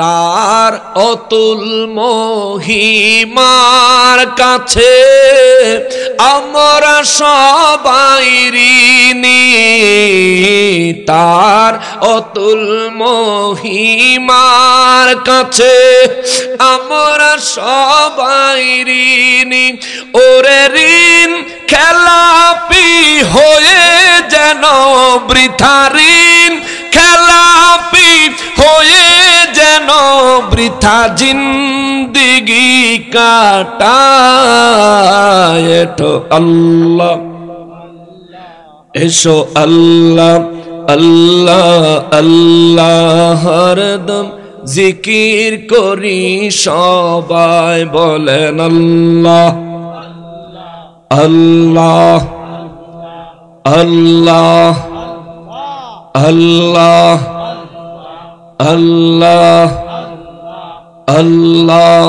তার অতুল মহিমার কাছে আমরা সবাই ঋণী, তার অতুল মহিমার কাছে আমরা সবাই ঋণী। ওরে ঋণ খেলাপি হয়ে যেন বৃথা, ঋণ খেলাপি হয়ে যেন বৃথা জিন্দিগি কাটাই। এঠো আল্লাহ এসো আল্লাহ আল্লাহ আল্লাহ হরদম জিকির করি সবাই বলেন আল্লাহ আল্লাহ আল্লাহ আল্লাহ আল্লাহ আল্লাহ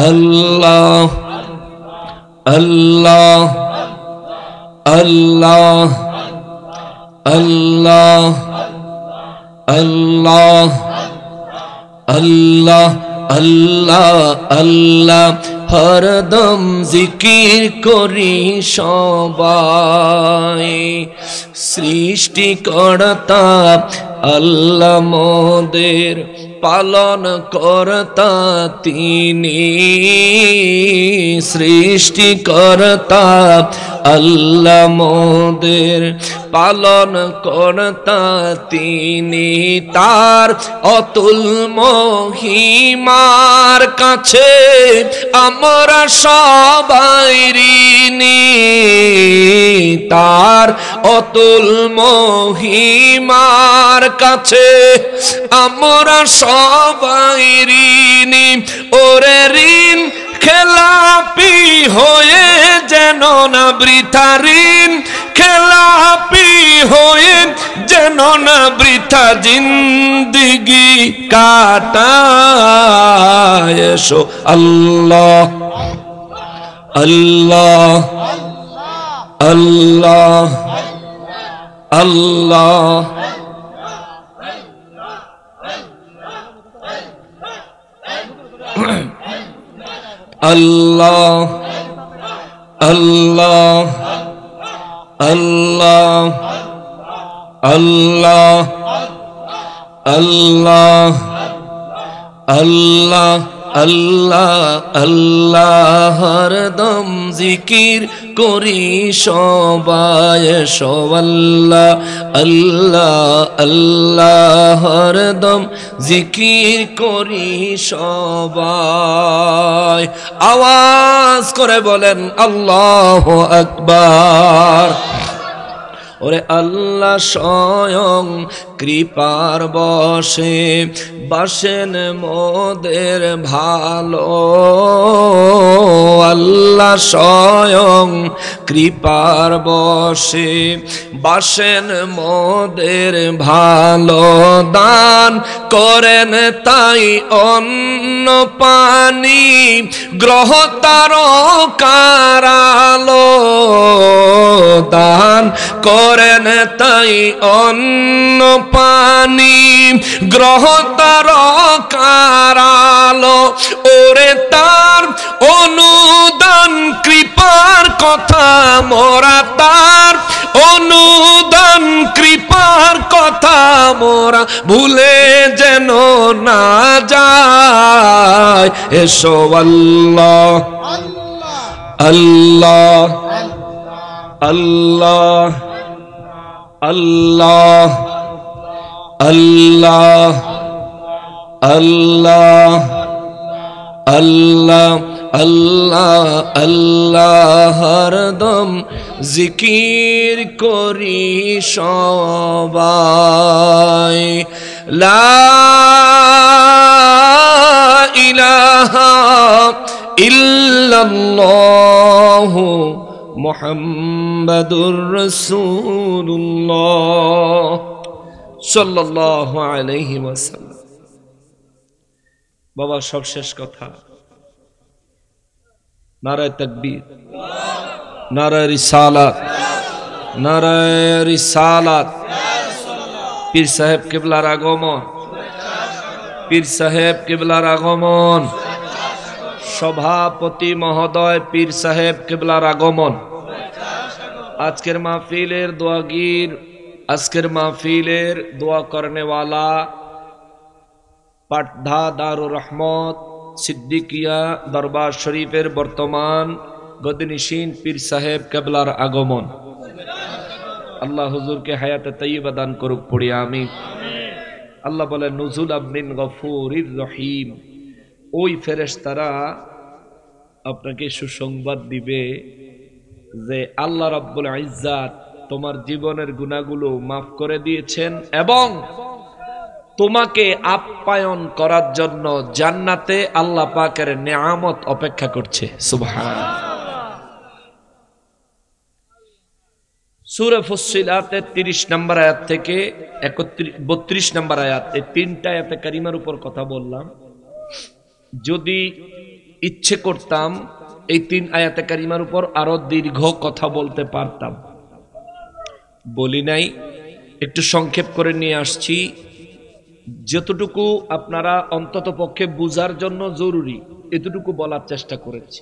আল্লাহ আল্লাহ আল্লাহ আল্লাহ আল্লাহ আল্লাহ আল্লাহ আল্লাহ হরদম জিকির করি সবাই সৃষ্টিকর্তা আল্লাহ মোদের পালন কর্তা তিনি সৃষ্টিকর্তা আল্লাহ মোদের পালন কর্তা তিনি তার অতুল মহিমার কাছে আমরা সবাই ঋণী তার অতুল মহিমার কাছে আমরা সবাই ঋণী ওরে ঋণ খেলাপি হয়ে যেন না বৃথা ঋণ খেলাপি হয়ে যেন না বৃথা জিন্দিগি কাটায় এসো আল্লাহ আল্লাহ আল্লাহ আল্লাহ আল্লাহ আল্লাহ আল্লাহ আল্লাহ আল্লাহ আল্লাহ আল্লাহ আল্লাহ হরদম জিকির করি সবাই আল্লাহ আল্লাহ আল্লাহ হরদম জিকির করি সবাই আওয়াজ করে বলেন আল্লাহু আকবার ওরে আল্লাহ স্বয়ং কৃপার বশে বাসেন মোদের ভালো আল্লাহ স্বয়ং কৃপার বশে বাসেন মোদের ভালো দান করেন তাই অন্ন পানি গ্রহ তারকারালো দান করেন তাই অন্ন পানি গ্রহ তারকারালো ওরে তার অনুদান কৃপার কথা মোরা তার অনুদান কৃপার কথা মোরা ভুলে যেন না যায় এসো আল্লাহ আল্লাহ আল্লাহ আল্লাহ আল্লাহ আল্লাহ আল্লাহ আল্লাহ আল্লাহ হরদম জিকির করি সবাই লা ইলাহা ইল্লাল্লাহু মুহাম্মাদুর রাসূলুল্লাহ সাল্লাল্লাহু আলাইহি ওয়াসাল্লাম। বাবা সবশেষ কথা, নারায়ে তাকবীর, নারায়ে রিসালাত, নারায়ে রিসালাত। পীর সাহেব কিবলার আগমন, পীর সাহেব কিবলার আগমন, সভাপতি মহোদয় পীর সাহেব কিবলার আগমন। আজকের মাহফিলের দোয়াগীর, আজকের মাহফিলের দোয়া করনেওয়ালা পাটধা দারুর রহমত সিদ্দিকিয়া দরবার শরীফের বর্তমান গদিনিশীন পীর সাহেব কিবলার আগমন। আল্লাহ হুজুরকে হায়াতে তাইয়্যিবা দান করুক, পড়ি আমিন। আল্লাহ বলে নুজুলাম মিন গফুরির রহিম। ওই ফেরেশতারা আপনাকে সুসংবাদ দিবে যে আল্লাহ রাব্বুল ইজ্জাত তোমার জীবনের গুনাহগুলো মাফ করে দিয়েছেন এবং তোমাকে আপ্যায়ন করার জন্য জান্নাতে আল্লাহ পাকের নেয়ামত অপেক্ষা করছে। সুবহানাল্লাহ। সূরা ফুসসিলাতের 30 নম্বর আয়াত থেকে 32 নম্বর আয়াত, এই তিনটা আয়াতে কারিমার উপর কথা বললাম। যদি ইচ্ছে করতাম এই 3 আয়াতে কারিমার উপর আরো দীর্ঘ কথা বলতে পারতাম, বলি নাই, একটু সংক্ষেপ করে নিয়ে আসছি। যতটুকু আপনারা অন্তত পক্ষে বুঝার জন্য জরুরি এতটুকু বলার চেষ্টা করেছি।